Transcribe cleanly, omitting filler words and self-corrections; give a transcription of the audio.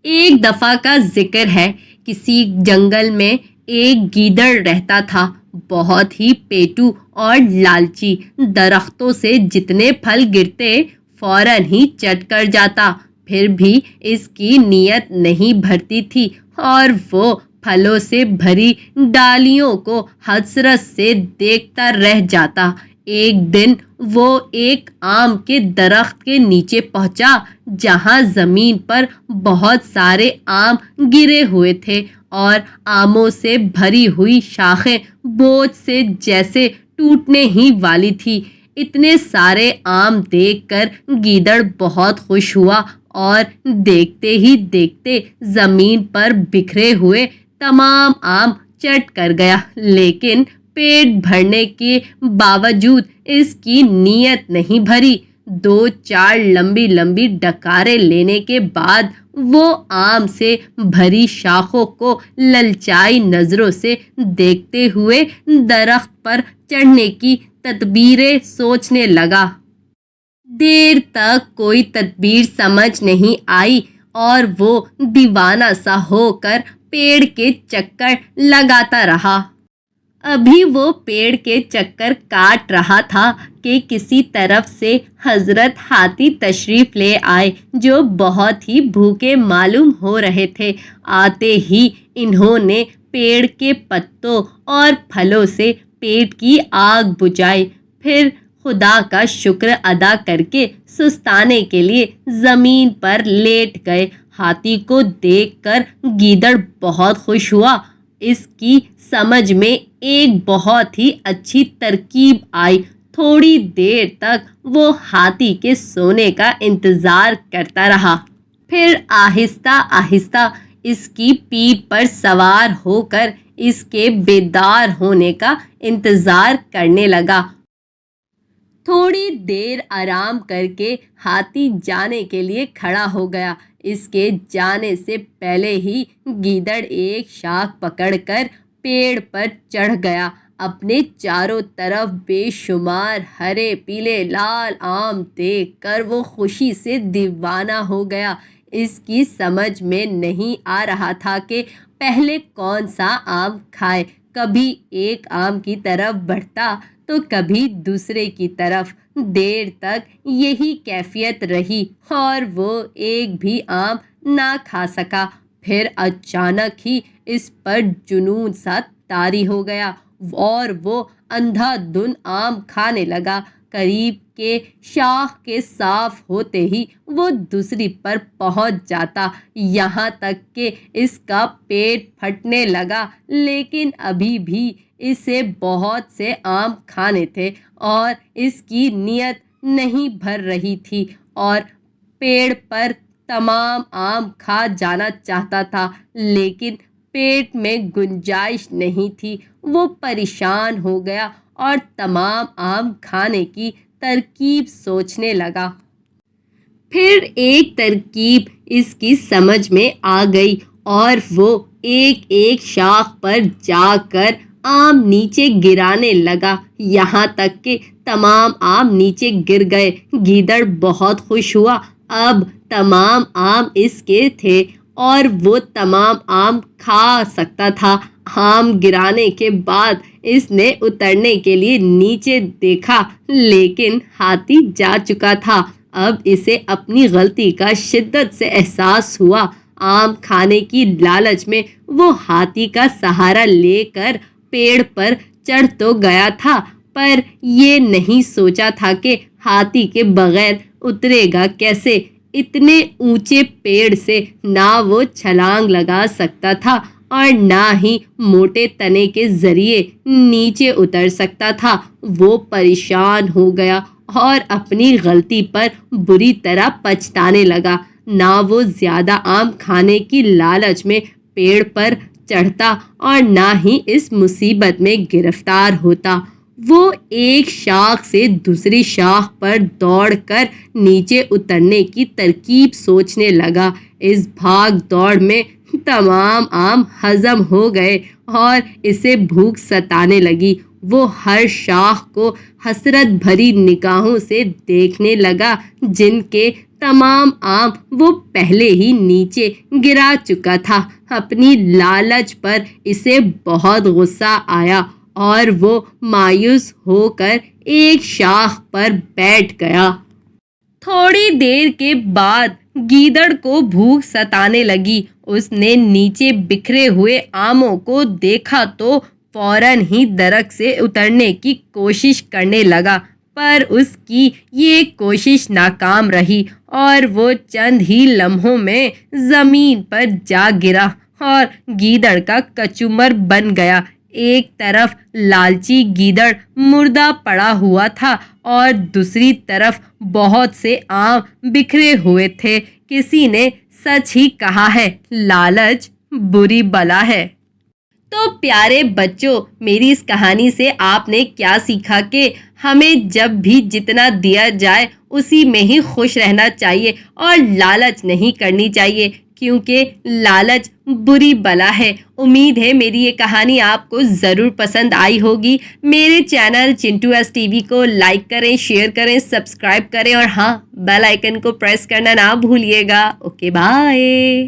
ایک دفعہ کا ذکر ہے، کسی جنگل میں ایک گیدڑ رہتا تھا، بہت ہی پیٹو اور لالچی۔ درختوں سے جتنے پھل گرتے فوراً ہی چٹ کر جاتا، پھر بھی اس کی نیت نہیں بھرتی تھی اور وہ پھلوں سے بھری ڈالیوں کو حسرت سے دیکھتا رہ جاتا۔ ایک دن وہ ایک آم کے درخت کے نیچے پہنچا، جہاں زمین پر بہت سارے آم گرے ہوئے تھے اور آموں سے بھری ہوئی شاخیں بوجھ سے جیسے ٹوٹنے ہی والی تھی۔ اتنے سارے آم دیکھ کر گیدڑ بہت خوش ہوا اور دیکھتے ہی دیکھتے زمین پر بکھرے ہوئے تمام آم چٹ کر گیا، لیکن پیٹ بھرنے کے باوجود اس کی نیت نہیں بھری۔ 2-4 لمبی لمبی ڈکاریں لینے کے بعد وہ آم سے بھری شاخوں کو للچائی نظروں سے دیکھتے ہوئے درخت پر چڑھنے کی تدبیریں سوچنے لگا۔ دیر تک کوئی تدبیر سمجھ نہیں آئی اور وہ دیوانہ سا ہو کر پیڑ کے چکر لگاتا رہا۔ ابھی وہ پیڑ کے چکر کاٹ رہا تھا کہ کسی طرف سے حضرت ہاتھی تشریف لے آئے، جو بہت ہی بھوکے معلوم ہو رہے تھے۔ آتے ہی انہوں نے پیڑ کے پتوں اور پھلوں سے پیٹ کی آگ بجھائی، پھر خدا کا شکر ادا کر کے سستانے کے لیے زمین پر لیٹ گئے۔ ہاتھی کو دیکھ کر گیدڑ بہت خوش ہوا۔ اس کی سمجھ میں ایک بہت ہی اچھی ترکیب آئی۔ تھوڑی دیر تک وہ ہاتھی کے سونے کا انتظار کرتا رہا، پھر آہستہ آہستہ اس کی پیٹھ پر سوار ہو کر اس کے بیدار ہونے کا انتظار کرنے لگا۔ تھوڑی دیر آرام کر کے ہاتھی جانے کے لیے کھڑا ہو گیا۔ اس کے جانے سے پہلے ہی گیدڑ ایک شاخ پکڑ کر پیڑ پر چڑھ گیا۔ اپنے چاروں طرف بے شمار ہرے پیلے لال آم دیکھ کر وہ خوشی سے دیوانہ ہو گیا۔ اس کی سمجھ میں نہیں آ رہا تھا کہ پہلے کون سا آم کھائے۔ کبھی ایک آم کی طرف بڑھتا تو کبھی دوسرے کی طرف۔ دیر تک یہی کیفیت رہی اور وہ ایک بھی آم نہ کھا سکا۔ پھر اچانک ہی اس پر جنون سا طاری ہو گیا اور وہ اندھا دھند آم کھانے لگا۔ قریب کے شاخ کے صاف ہوتے ہی وہ دوسری پر پہنچ جاتا، یہاں تک کہ اس کا پیٹ پھٹنے لگا، لیکن ابھی بھی اسے بہت سے آم کھانے تھے اور اس کی نیت نہیں بھر رہی تھی اور پیڑ پر تمام آم کھا جانا چاہتا تھا، لیکن پیٹ میں گنجائش نہیں تھی۔ وہ پریشان ہو گیا اور تمام آم کھانے کی ترکیب سوچنے لگا۔ پھر ایک ترکیب اس کی سمجھ میں آ گئی اور وہ ایک ایک شاخ پر جا کر آم نیچے گرانے لگا، یہاں تک کہ تمام آم نیچے گر گئے۔ گیدڑ بہت خوش ہوا، اب تمام آم اس کے تھے اور وہ تمام آم کھا سکتا تھا۔ آم گرانے کے بعد اس نے اترنے کے لیے نیچے دیکھا، لیکن ہاتھی جا چکا تھا۔ اب اسے اپنی غلطی کا شدت سے احساس ہوا۔ آم کھانے کی لالچ میں وہ ہاتھی کا سہارا لے کر پیڑ پر چڑھ تو گیا تھا، پر یہ نہیں سوچا تھا کہ ہاتھی کے بغیر اترے گا کیسے۔ اتنے اونچے پیڑ سے نہ وہ چھلانگ لگا سکتا تھا اور نہ ہی موٹے تنے کے ذریعے نیچے اتر سکتا تھا۔ وہ پریشان ہو گیا اور اپنی غلطی پر بری طرح پچھتانے لگا۔ نہ وہ زیادہ آم کھانے کی لالچ میں پیڑ پر چڑھتا اور نہ ہی اس مصیبت میں گرفتار ہوتا۔ وہ ایک شاخ سے دوسری شاخ پر دوڑ کر نیچے اترنے کی ترکیب سوچنے لگا۔ اس بھاگ دوڑ میں تمام آم ہضم ہو گئے اور اسے بھوک ستانے لگی۔ وہ ہر شاخ کو حسرت بھری نگاہوں سے دیکھنے لگا، جن کے تمام آم وہ پہلے ہی نیچے گرا چکا تھا۔ اپنی لالچ پر اسے بہت غصہ آیا اور وہ مایوس ہو کر ایک شاخ پر بیٹھ گیا۔ تھوڑی دیر کے بعد گیدڑ کو بھوک ستانے لگی۔ اس نے نیچے بکھرے ہوئے آموں کو دیکھا تو فوراً ہی درخت سے اترنے کی کوشش کرنے لگا، پر اس کی یہ کوشش ناکام رہی اور وہ چند ہی لمحوں میں زمین پر جا گرا اور گیدڑ کا کچومر بن گیا۔ ایک طرف لالچی گیدڑ مردہ پڑا ہوا تھا اور دوسری طرف بہت سے آم بکھرے ہوئے تھے۔ کسی نے سچ ہی کہا ہے، لالچ بری بلا ہے۔ تو پیارے بچوں، میری اس کہانی سے آپ نے کیا سیکھا کہ ہمیں جب بھی جتنا دیا جائے اسی میں ہی خوش رہنا چاہیے اور لالچ نہیں کرنی چاہیے، کیونکہ لالچ بری بلا ہے۔ امید ہے میری یہ کہانی آپ کو ضرور پسند آئی ہوگی۔ میرے channel Chintu S T V کو لائک کریں، شیئر کریں، سبسکرائب کریں اور ہاں، بیل آئیکن کو پریس کرنا نہ بھولیے گا۔ Okay, bye.